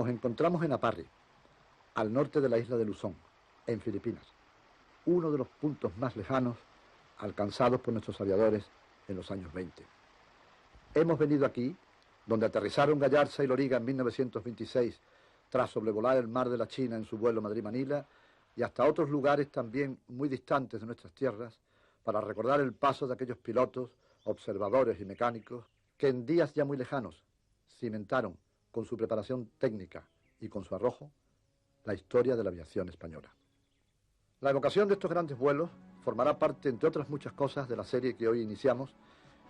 Nos encontramos en Aparri, al norte de la isla de Luzón, en Filipinas, uno de los puntos más lejanos alcanzados por nuestros aviadores en los años 20. Hemos venido aquí, donde aterrizaron Gallarza y Loriga en 1926, tras sobrevolar el mar de la China en su vuelo Madrid-Manila, y hasta otros lugares también muy distantes de nuestras tierras, para recordar el paso de aquellos pilotos, observadores y mecánicos que en días ya muy lejanos cimentaron con su preparación técnica y con su arrojo la historia de la aviación española. La evocación de estos grandes vuelos formará parte, entre otras muchas cosas, de la serie que hoy iniciamos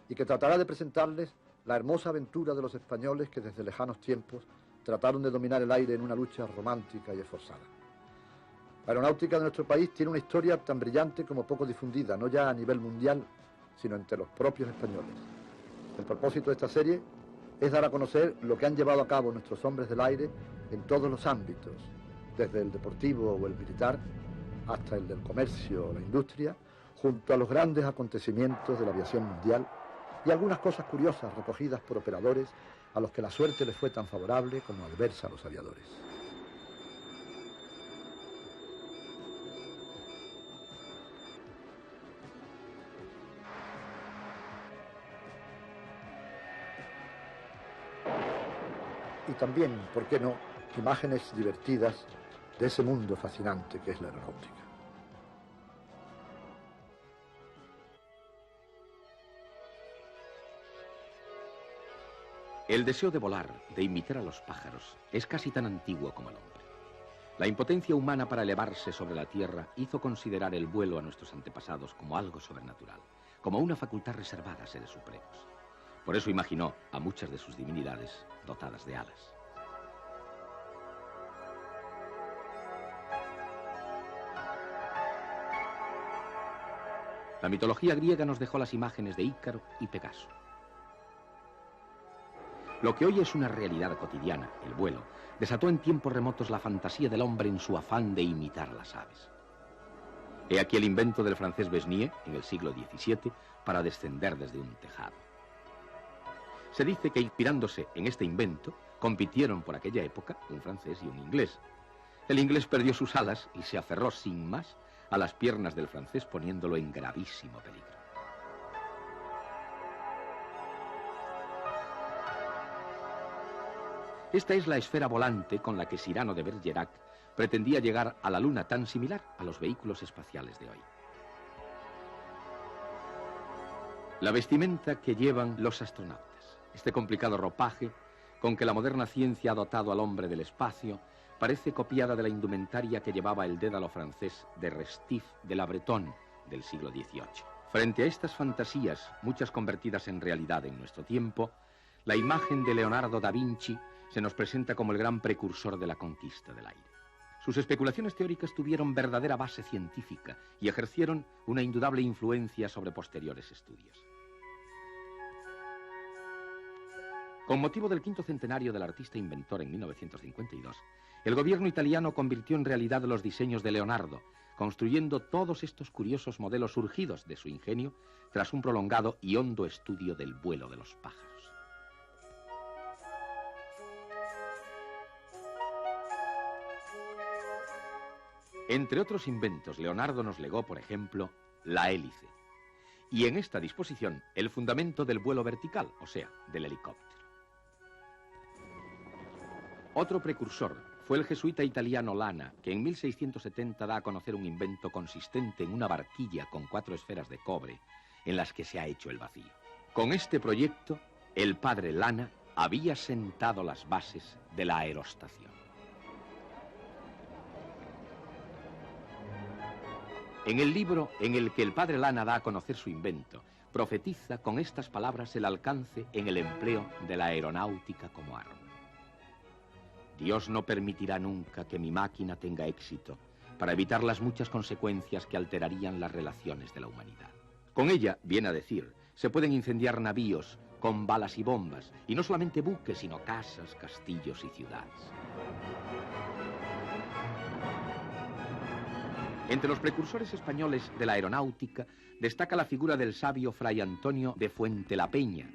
y que tratará de presentarles la hermosa aventura de los españoles que desde lejanos tiempos trataron de dominar el aire en una lucha romántica y esforzada. La aeronáutica de nuestro país tiene una historia tan brillante como poco difundida, no ya a nivel mundial, sino entre los propios españoles. El propósito de esta serie es dar a conocer lo que han llevado a cabo nuestros hombres del aire en todos los ámbitos, desde el deportivo o el militar hasta el del comercio o la industria, junto a los grandes acontecimientos de la aviación mundial y algunas cosas curiosas recogidas por operadores a los que la suerte les fue tan favorable como adversa a los aviadores. Y también, ¿por qué no?, imágenes divertidas de ese mundo fascinante que es la aeronáutica. El deseo de volar, de imitar a los pájaros, es casi tan antiguo como el hombre. La impotencia humana para elevarse sobre la tierra hizo considerar el vuelo a nuestros antepasados como algo sobrenatural, como una facultad reservada a seres supremos. Por eso imaginó a muchas de sus divinidades dotadas de alas. La mitología griega nos dejó las imágenes de Ícaro y Pegaso. Lo que hoy es una realidad cotidiana, el vuelo, desató en tiempos remotos la fantasía del hombre en su afán de imitar a las aves. He aquí el invento del francés Besnier, en el siglo XVII, para descender desde un tejado. Se dice que, inspirándose en este invento, compitieron por aquella época un francés y un inglés. El inglés perdió sus alas y se aferró sin más a las piernas del francés, poniéndolo en gravísimo peligro. Esta es la esfera volante con la que Cyrano de Bergerac pretendía llegar a la Luna, tan similar a los vehículos espaciales de hoy. La vestimenta que llevan los astronautas, este complicado ropaje con que la moderna ciencia ha dotado al hombre del espacio, parece copiada de la indumentaria que llevaba el dédalo francés de Restif de la Bretonne del siglo XVIII. Frente a estas fantasías, muchas convertidas en realidad en nuestro tiempo, la imagen de Leonardo da Vinci se nos presenta como el gran precursor de la conquista del aire. Sus especulaciones teóricas tuvieron verdadera base científica y ejercieron una indudable influencia sobre posteriores estudios. Con motivo del 5º centenario del artista inventor en 1952, el gobierno italiano convirtió en realidad los diseños de Leonardo, construyendo todos estos curiosos modelos surgidos de su ingenio tras un prolongado y hondo estudio del vuelo de los pájaros. Entre otros inventos, Leonardo nos legó, por ejemplo, la hélice, y en esta disposición el fundamento del vuelo vertical, o sea, del helicóptero. Otro precursor fue el jesuita italiano Lana, que en 1670 da a conocer un invento consistente en una barquilla con 4 esferas de cobre en las que se ha hecho el vacío. Con este proyecto, el padre Lana había sentado las bases de la aerostación. En el libro en el que el padre Lana da a conocer su invento, profetiza con estas palabras el alcance en el empleo de la aeronáutica como arma. Dios no permitirá nunca que mi máquina tenga éxito para evitar las muchas consecuencias que alterarían las relaciones de la humanidad. Con ella, viene a decir, se pueden incendiar navíos con balas y bombas, y no solamente buques, sino casas, castillos y ciudades. Entre los precursores españoles de la aeronáutica destaca la figura del sabio Fray Antonio de Fuentelapeña,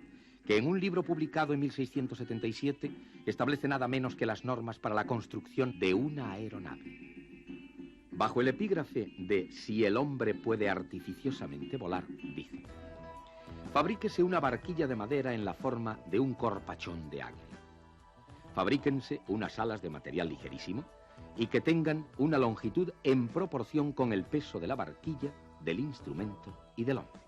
que en un libro publicado en 1677 establece nada menos que las normas para la construcción de una aeronave. Bajo el epígrafe de «Si el hombre puede artificiosamente volar», dice: fabríquese una barquilla de madera en la forma de un corpachón de águila. Fabríquense unas alas de material ligerísimo y que tengan una longitud en proporción con el peso de la barquilla, del instrumento y del hombre.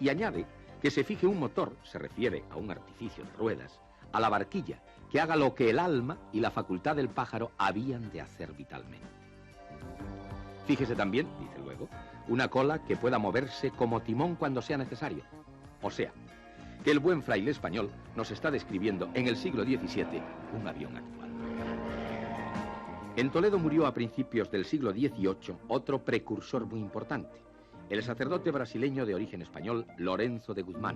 Y añade que se fije un motor, se refiere a un artificio de ruedas, a la barquilla, que haga lo que el alma y la facultad del pájaro habían de hacer vitalmente. Fíjese también, dice luego, una cola que pueda moverse como timón cuando sea necesario. O sea, que el buen fraile español nos está describiendo en el siglo XVII un avión actual. En Toledo murió a principios del siglo XVIII otro precursor muy importante, el sacerdote brasileño de origen español Lorenzo de Guzmán,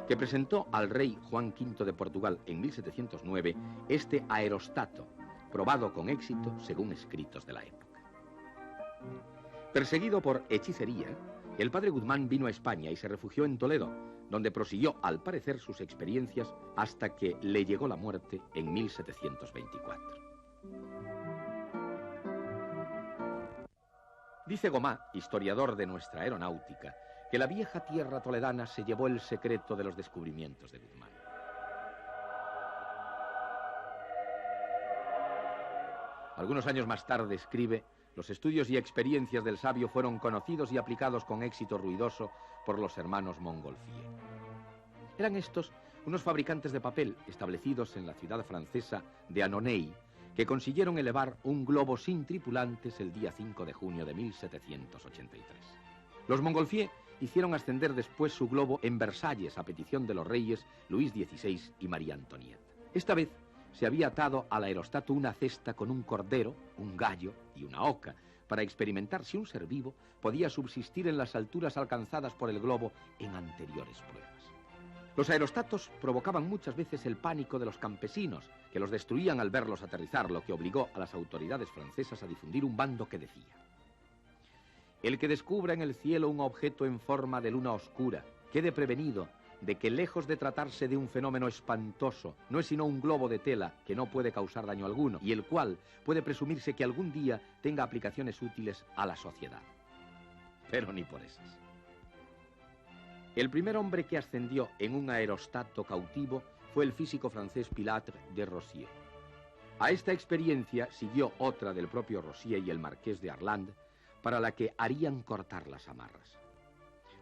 que presentó al rey Juan V de Portugal en 1709 este aerostato, probado con éxito según escritos de la época. Perseguido por hechicería, el padre Guzmán vino a España y se refugió en Toledo, donde prosiguió, al parecer, sus experiencias hasta que le llegó la muerte en 1724. Dice Gomá, historiador de nuestra aeronáutica, que la vieja tierra toledana se llevó el secreto de los descubrimientos de Guzmán. Algunos años más tarde escribe: los estudios y experiencias del sabio fueron conocidos y aplicados con éxito ruidoso por los hermanos Montgolfier. Eran estos unos fabricantes de papel establecidos en la ciudad francesa de Annonay, que consiguieron elevar un globo sin tripulantes el día 5 de junio de 1783. Los Montgolfier hicieron ascender después su globo en Versalles a petición de los reyes Luis XVI y María Antonieta. Esta vez se había atado al aerostato una cesta con un cordero, un gallo y una oca, para experimentar si un ser vivo podía subsistir en las alturas alcanzadas por el globo en anteriores pruebas. Los aerostatos provocaban muchas veces el pánico de los campesinos, que los destruían al verlos aterrizar, lo que obligó a las autoridades francesas a difundir un bando que decía: el que descubra en el cielo un objeto en forma de luna oscura, quede prevenido de que, lejos de tratarse de un fenómeno espantoso, no es sino un globo de tela que no puede causar daño alguno y el cual puede presumirse que algún día tenga aplicaciones útiles a la sociedad. Pero ni por esas. El primer hombre que ascendió en un aerostato cautivo fue el físico francés Pilatre de Rossier. A esta experiencia siguió otra del propio Rossier y el marqués de Arland, para la que harían cortar las amarras.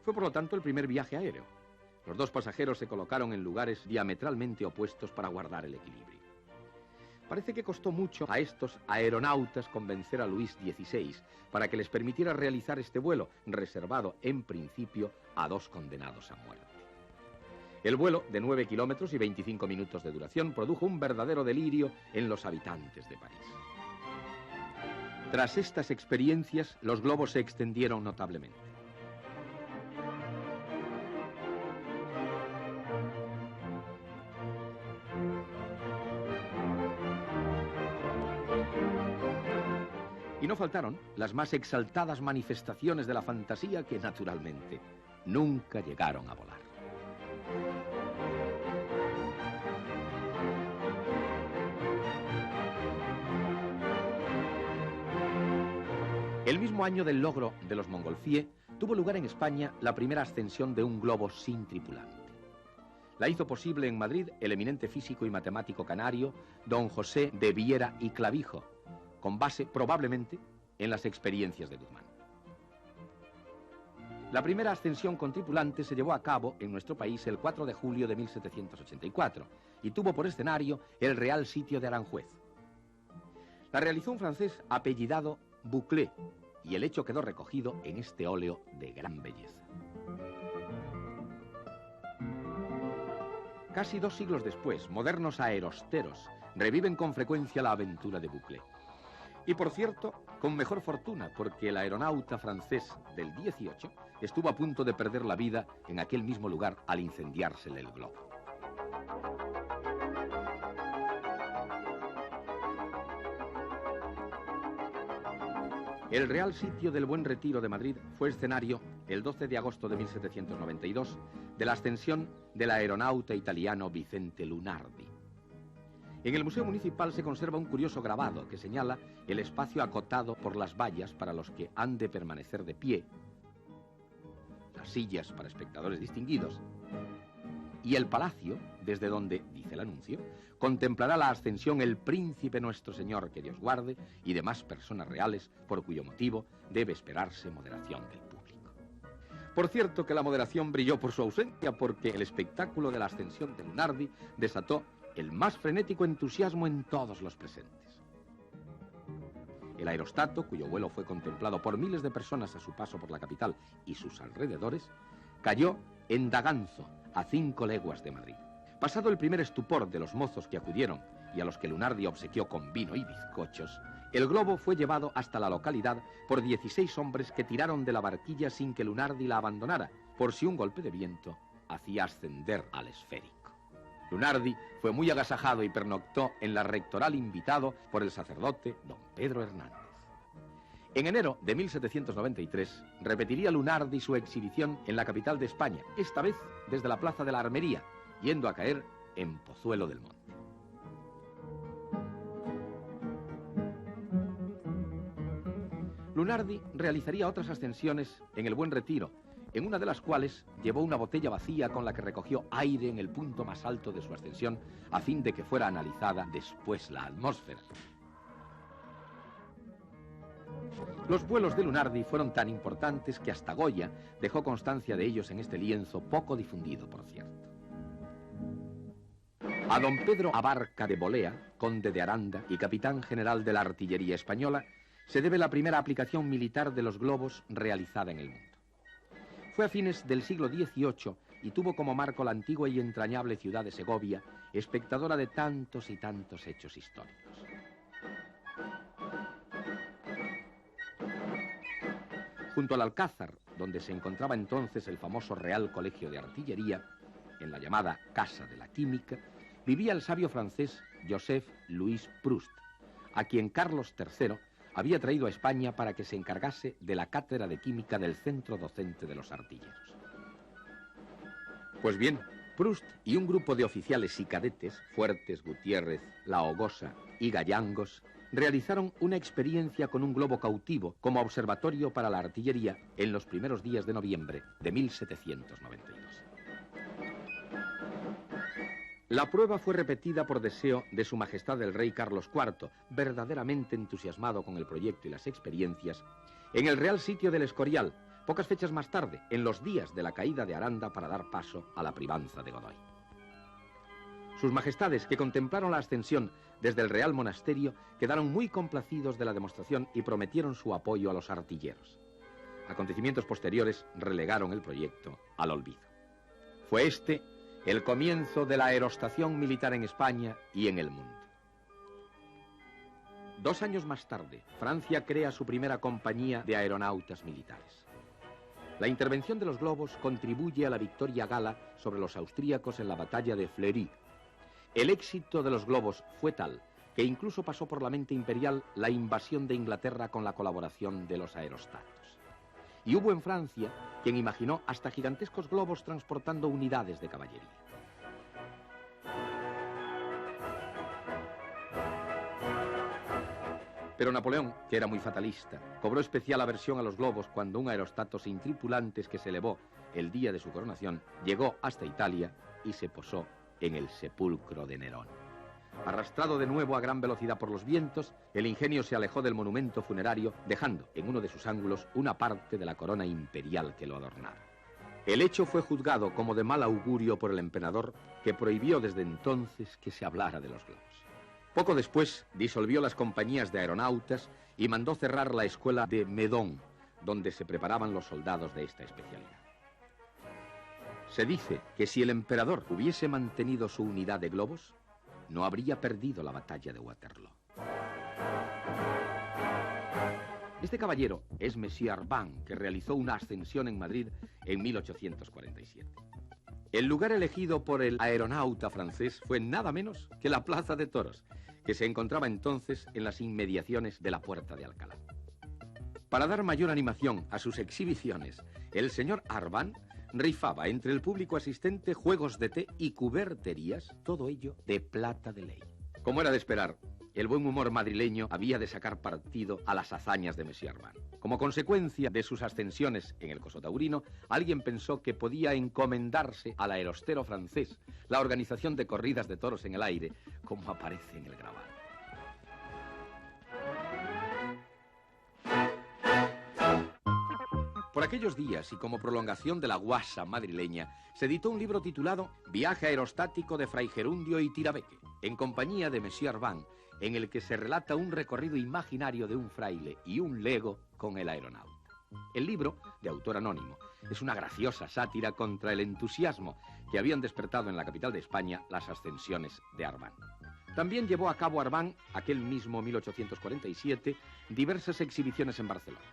Fue por lo tanto el primer viaje aéreo. Los dos pasajeros se colocaron en lugares diametralmente opuestos para guardar el equilibrio. Parece que costó mucho a estos aeronautas convencer a Luis XVI para que les permitiera realizar este vuelo, reservado en principio a 2 condenados a muerte. El vuelo, de 9 kilómetros y 25 minutos de duración, produjo un verdadero delirio en los habitantes de París. Tras estas experiencias, los globos se extendieron notablemente. Y no faltaron las más exaltadas manifestaciones de la fantasía que, naturalmente, nunca llegaron a volar. El mismo año del logro de los Montgolfier, tuvo lugar en España la primera ascensión de un globo sin tripulante. La hizo posible en Madrid el eminente físico y matemático canario don José de Viera y Clavijo, con base probablemente en las experiencias de Guzmán. La primera ascensión con tripulante se llevó a cabo en nuestro país el 4 de julio de 1784 y tuvo por escenario el Real Sitio de Aranjuez. La realizó un francés apellidado Bouclé y el hecho quedó recogido en este óleo de gran belleza. Casi 2 siglos después, modernos aerosteros reviven con frecuencia la aventura de Bouclé. Y por cierto, con mejor fortuna, porque el aeronauta francés del 18 estuvo a punto de perder la vida en aquel mismo lugar al incendiársele el globo. El Real Sitio del Buen Retiro de Madrid fue escenario, el 12 de agosto de 1792, de la ascensión del aeronauta italiano Vicente Lunardi. En el Museo Municipal se conserva un curioso grabado que señala el espacio acotado por las vallas para los que han de permanecer de pie, las sillas para espectadores distinguidos, y el palacio, desde donde, dice el anuncio, contemplará la ascensión el príncipe nuestro señor, que Dios guarde, y demás personas reales, por cuyo motivo debe esperarse moderación del público. Por cierto que la moderación brilló por su ausencia, porque el espectáculo de la ascensión de Lunardi desató el más frenético entusiasmo en todos los presentes. El aerostato, cuyo vuelo fue contemplado por miles de personas a su paso por la capital y sus alrededores, cayó en Daganzo, a 5 leguas de Madrid. Pasado el primer estupor de los mozos que acudieron y a los que Lunardi obsequió con vino y bizcochos, el globo fue llevado hasta la localidad por 16 hombres que tiraron de la barquilla sin que Lunardi la abandonara, por si un golpe de viento hacía ascender al esférico. Lunardi fue muy agasajado y pernoctó en la rectoral invitado por el sacerdote don Pedro Hernández. En enero de 1793 repetiría Lunardi su exhibición en la capital de España, esta vez desde la Plaza de la Armería, yendo a caer en Pozuelo del Monte. Lunardi realizaría otras ascensiones en el Buen Retiro, en una de las cuales llevó una botella vacía con la que recogió aire en el punto más alto de su ascensión, a fin de que fuera analizada después la atmósfera. Los vuelos de Lunardi fueron tan importantes que hasta Goya dejó constancia de ellos en este lienzo, poco difundido, por cierto. A don Pedro Abarca de Bolea, conde de Aranda y capitán general de la artillería española, se debe la primera aplicación militar de los globos realizada en el mundo. Fue a fines del siglo XVIII y tuvo como marco la antigua y entrañable ciudad de Segovia, espectadora de tantos y tantos hechos históricos. Junto al Alcázar, donde se encontraba entonces el famoso Real Colegio de Artillería, en la llamada Casa de la Química, vivía el sabio francés Joseph Louis Proust, a quien Carlos III había traído a España para que se encargase de la cátedra de química del centro docente de los artilleros. Pues bien, Proust y un grupo de oficiales y cadetes, Fuertes, Gutiérrez, La Hogosa y Gallangos, realizaron una experiencia con un globo cautivo como observatorio para la artillería en los primeros días de noviembre de 1792. La prueba fue repetida por deseo de Su Majestad el Rey Carlos IV, verdaderamente entusiasmado con el proyecto y las experiencias, en el Real Sitio del Escorial, pocas fechas más tarde, en los días de la caída de Aranda para dar paso a la privanza de Godoy. Sus Majestades, que contemplaron la ascensión desde el Real Monasterio, quedaron muy complacidos de la demostración y prometieron su apoyo a los artilleros. Acontecimientos posteriores relegaron el proyecto al olvido. Fue este el comienzo de la aerostación militar en España y en el mundo. 2 años más tarde, Francia crea su primera compañía de aeronautas militares. La intervención de los globos contribuye a la victoria gala sobre los austríacos en la batalla de Fleury. El éxito de los globos fue tal que incluso pasó por la mente imperial la invasión de Inglaterra con la colaboración de los aerostatos. Y hubo en Francia quien imaginó hasta gigantescos globos transportando unidades de caballería. Pero Napoleón, que era muy fatalista, cobró especial aversión a los globos cuando un aerostato sin tripulantes que se elevó el día de su coronación llegó hasta Italia y se posó en el sepulcro de Nerón. Arrastrado de nuevo a gran velocidad por los vientos, el ingenio se alejó del monumento funerario, dejando en uno de sus ángulos una parte de la corona imperial que lo adornaba. El hecho fue juzgado como de mal augurio por el emperador, que prohibió desde entonces que se hablara de los globos. Poco después disolvió las compañías de aeronautas y mandó cerrar la escuela de Meudon, donde se preparaban los soldados de esta especialidad. Se dice que si el emperador hubiese mantenido su unidad de globos, no habría perdido la batalla de Waterloo. Este caballero es Monsieur Arbin, que realizó una ascensión en Madrid en 1847. El lugar elegido por el aeronauta francés fue nada menos que la Plaza de Toros, que se encontraba entonces en las inmediaciones de la Puerta de Alcalá. Para dar mayor animación a sus exhibiciones, el señor Arban rifaba entre el público asistente juegos de té y cuberterías, todo ello de plata de ley. Como era de esperar, el buen humor madrileño había de sacar partido a las hazañas de Monsieur Arban. Como consecuencia de sus ascensiones en el coso taurino, alguien pensó que podía encomendarse al aerostero francés la organización de corridas de toros en el aire, como aparece en el grabado. Por aquellos días, y como prolongación de la guasa madrileña, se editó un libro titulado Viaje aerostático de Fray Gerundio y Tirabeque, en compañía de Monsieur Arban, en el que se relata un recorrido imaginario de un fraile y un lego con el aeronauta. El libro, de autor anónimo, es una graciosa sátira contra el entusiasmo que habían despertado en la capital de España las ascensiones de Arban. También llevó a cabo Arban, aquel mismo 1847, diversas exhibiciones en Barcelona.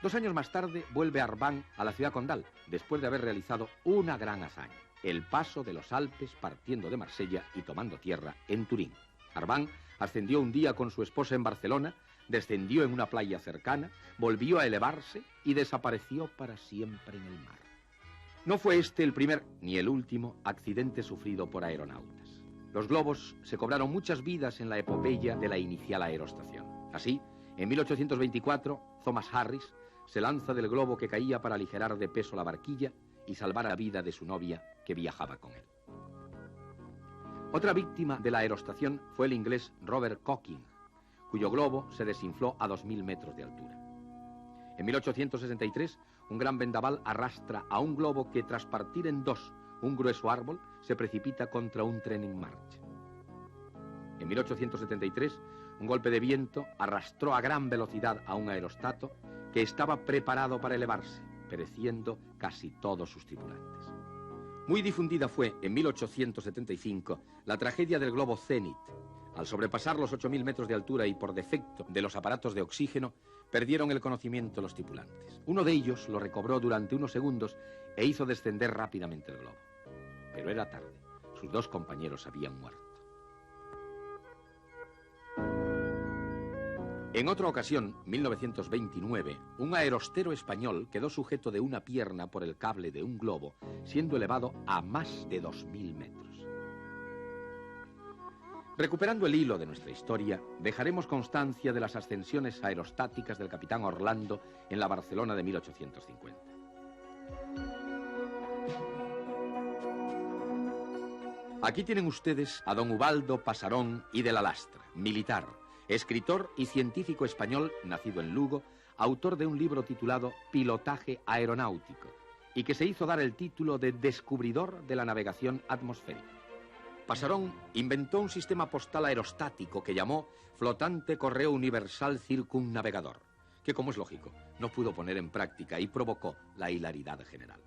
2 años más tarde vuelve Arban a la ciudad condal, después de haber realizado una gran hazaña, el paso de los Alpes partiendo de Marsella y tomando tierra en Turín. Arban ascendió un día con su esposa en Barcelona, descendió en una playa cercana, volvió a elevarse y desapareció para siempre en el mar. No fue este el primer ni el último accidente sufrido por aeronautas. Los globos se cobraron muchas vidas en la epopeya de la inicial aerostación. Así, en 1824, Thomas Harris se lanza del globo que caía para aligerar de peso la barquilla y salvar la vida de su novia que viajaba con él. Otra víctima de la aerostación fue el inglés Robert Cocking, cuyo globo se desinfló a 2000 metros de altura. En 1863, un gran vendaval arrastra a un globo que, tras partir en dos un grueso árbol, se precipita contra un tren en marcha. En 1873, un golpe de viento arrastró a gran velocidad a un aerostato que estaba preparado para elevarse, pereciendo casi todos sus tripulantes. Muy difundida fue, en 1875, la tragedia del globo Zenit. Al sobrepasar los 8000 metros de altura y por defecto de los aparatos de oxígeno, perdieron el conocimiento los tripulantes. Uno de ellos lo recobró durante unos segundos e hizo descender rápidamente el globo. Pero era tarde. Sus 2 compañeros habían muerto. En otra ocasión, 1929, un aerostero español quedó sujeto de una pierna por el cable de un globo, siendo elevado a más de 2000 metros. Recuperando el hilo de nuestra historia, dejaremos constancia de las ascensiones aerostáticas del capitán Orlando en la Barcelona de 1850. Aquí tienen ustedes a don Ubaldo Pasarón y de la Lastra, militar, escritor y científico español, nacido en Lugo, autor de un libro titulado Pilotaje aeronáutico, y que se hizo dar el título de descubridor de la navegación atmosférica. Pasarón inventó un sistema postal aerostático que llamó Flotante Correo Universal Circunnavegador, que, como es lógico, no pudo poner en práctica y provocó la hilaridad general.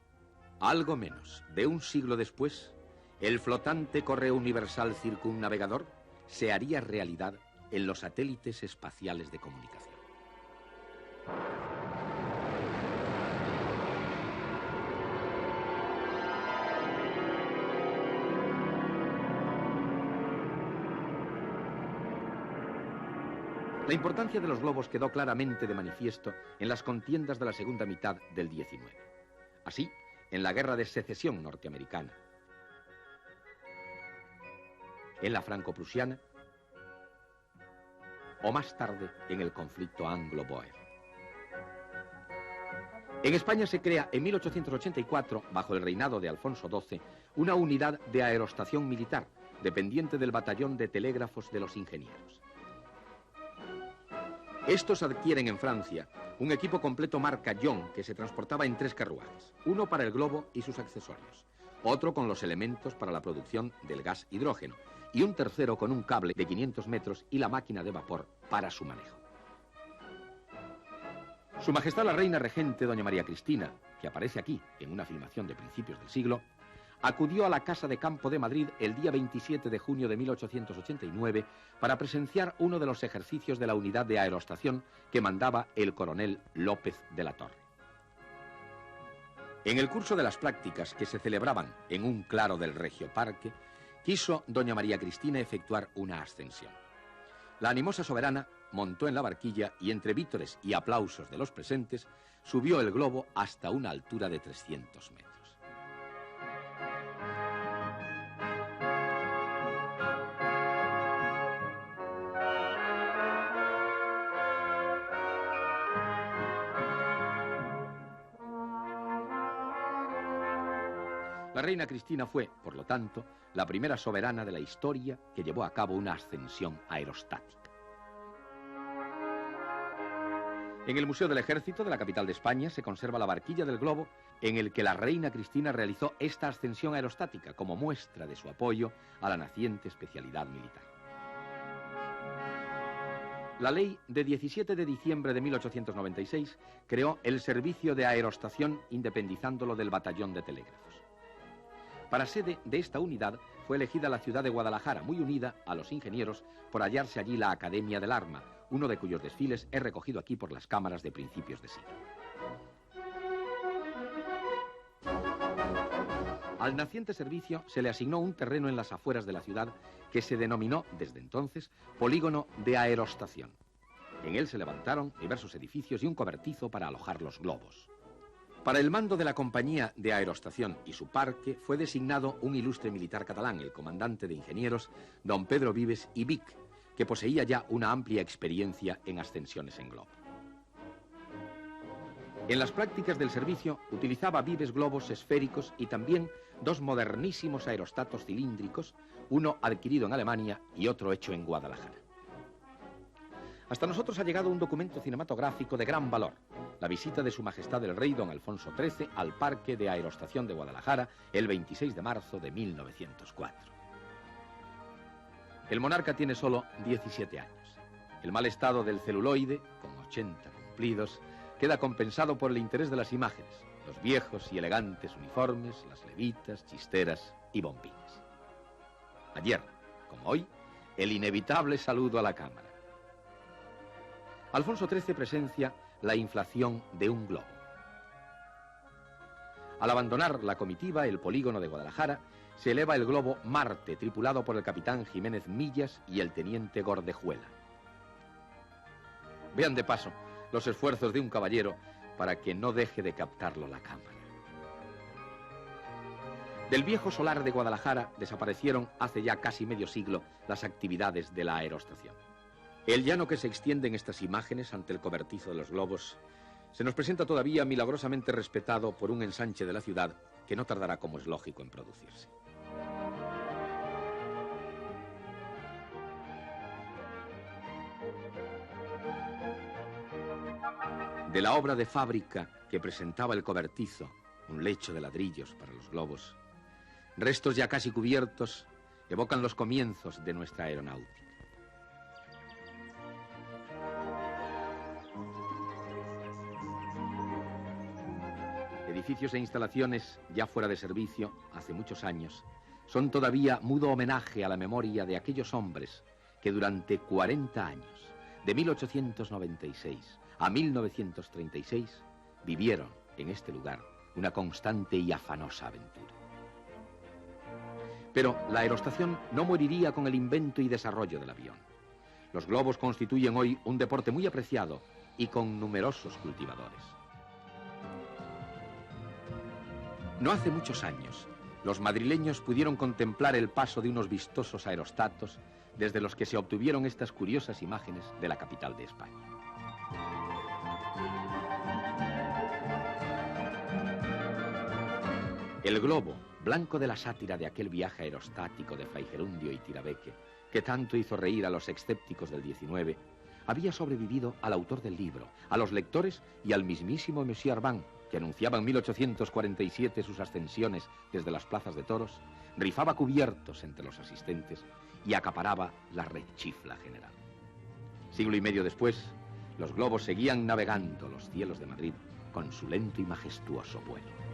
Algo menos de un siglo después, el Flotante Correo Universal Circunnavegador se haría realidad en los satélites espaciales de comunicación. La importancia de los globos quedó claramente de manifiesto en las contiendas de la segunda mitad del XIX. Así, en la Guerra de Secesión norteamericana, en la franco-prusiana, o más tarde en el conflicto anglo-bóer. En España se crea en 1884, bajo el reinado de Alfonso XII, una unidad de aerostación militar, dependiente del batallón de telégrafos de los ingenieros. Estos adquieren en Francia un equipo completo marca Young que se transportaba en 3 carruajes, uno para el globo y sus accesorios, otro con los elementos para la producción del gas hidrógeno y un tercero con un cable de 500 metros y la máquina de vapor para su manejo. Su Majestad la Reina Regente, doña María Cristina, que aparece aquí en una filmación de principios del siglo, acudió a la Casa de Campo de Madrid el día 27 de junio de 1889 para presenciar uno de los ejercicios de la unidad de aerostación que mandaba el coronel López de la Torre. En el curso de las prácticas que se celebraban en un claro del Regio Parque, quiso doña María Cristina efectuar una ascensión. La animosa soberana montó en la barquilla y entre vítores y aplausos de los presentes subió el globo hasta una altura de 300 metros. La reina Cristina fue, por lo tanto, la primera soberana de la historia que llevó a cabo una ascensión aerostática. En el Museo del Ejército de la capital de España se conserva la barquilla del globo en el que la reina Cristina realizó esta ascensión aerostática como muestra de su apoyo a la naciente especialidad militar. La ley de 17 de diciembre de 1896 creó el servicio de aerostación independizándolo del batallón de telégrafos. Para sede de esta unidad fue elegida la ciudad de Guadalajara, muy unida a los ingenieros por hallarse allí la Academia del Arma, uno de cuyos desfiles he recogido aquí por las cámaras de principios de siglo. Al naciente servicio se le asignó un terreno en las afueras de la ciudad que se denominó desde entonces Polígono de Aerostación. En él se levantaron diversos edificios y un cobertizo para alojar los globos. Para el mando de la compañía de aerostación y su parque fue designado un ilustre militar catalán, el comandante de ingenieros, don Pedro Vives y Vic, que poseía ya una amplia experiencia en ascensiones en globo. En las prácticas del servicio utilizaba Vives globos esféricos y también dos modernísimos aerostatos cilíndricos, uno adquirido en Alemania y otro hecho en Guadalajara. Hasta nosotros ha llegado un documento cinematográfico de gran valor, la visita de Su Majestad el Rey don Alfonso XIII al Parque de Aerostación de Guadalajara el 26 de marzo de 1904. El monarca tiene solo 17 años. El mal estado del celuloide, con 80 cumplidos, queda compensado por el interés de las imágenes, los viejos y elegantes uniformes, las levitas, chisteras y bombines. Ayer, como hoy, el inevitable saludo a la cámara. Alfonso XIII presencia la inflación de un globo. Al abandonar la comitiva, el polígono de Guadalajara, se eleva el globo Marte, tripulado por el capitán Jiménez Millas y el teniente Gordejuela. Vean de paso los esfuerzos de un caballero para que no deje de captarlo la cámara. Del viejo solar de Guadalajara desaparecieron hace ya casi medio siglo las actividades de la aerostación. El llano que se extiende en estas imágenes ante el cobertizo de los globos se nos presenta todavía milagrosamente respetado por un ensanche de la ciudad que no tardará, como es lógico, en producirse. De la obra de fábrica que presentaba el cobertizo, un lecho de ladrillos para los globos, restos ya casi cubiertos evocan los comienzos de nuestra aeronáutica. Edificios e instalaciones ya fuera de servicio, hace muchos años, son todavía mudo homenaje a la memoria de aquellos hombres que durante 40 años, de 1896 a 1936, vivieron en este lugar una constante y afanosa aventura. Pero la aerostación no moriría con el invento y desarrollo del avión. Los globos constituyen hoy un deporte muy apreciado y con numerosos cultivadores. No hace muchos años, los madrileños pudieron contemplar el paso de unos vistosos aerostatos desde los que se obtuvieron estas curiosas imágenes de la capital de España. El globo, blanco de la sátira de aquel viaje aerostático de Fray Gerundio y Tirabeque, que tanto hizo reír a los escépticos del 19, había sobrevivido al autor del libro, a los lectores y al mismísimo Monsieur Arban, que anunciaba en 1847 sus ascensiones desde las plazas de toros, rifaba cubiertos entre los asistentes y acaparaba la rechifla general. Siglo y medio después, los globos seguían navegando los cielos de Madrid con su lento y majestuoso vuelo.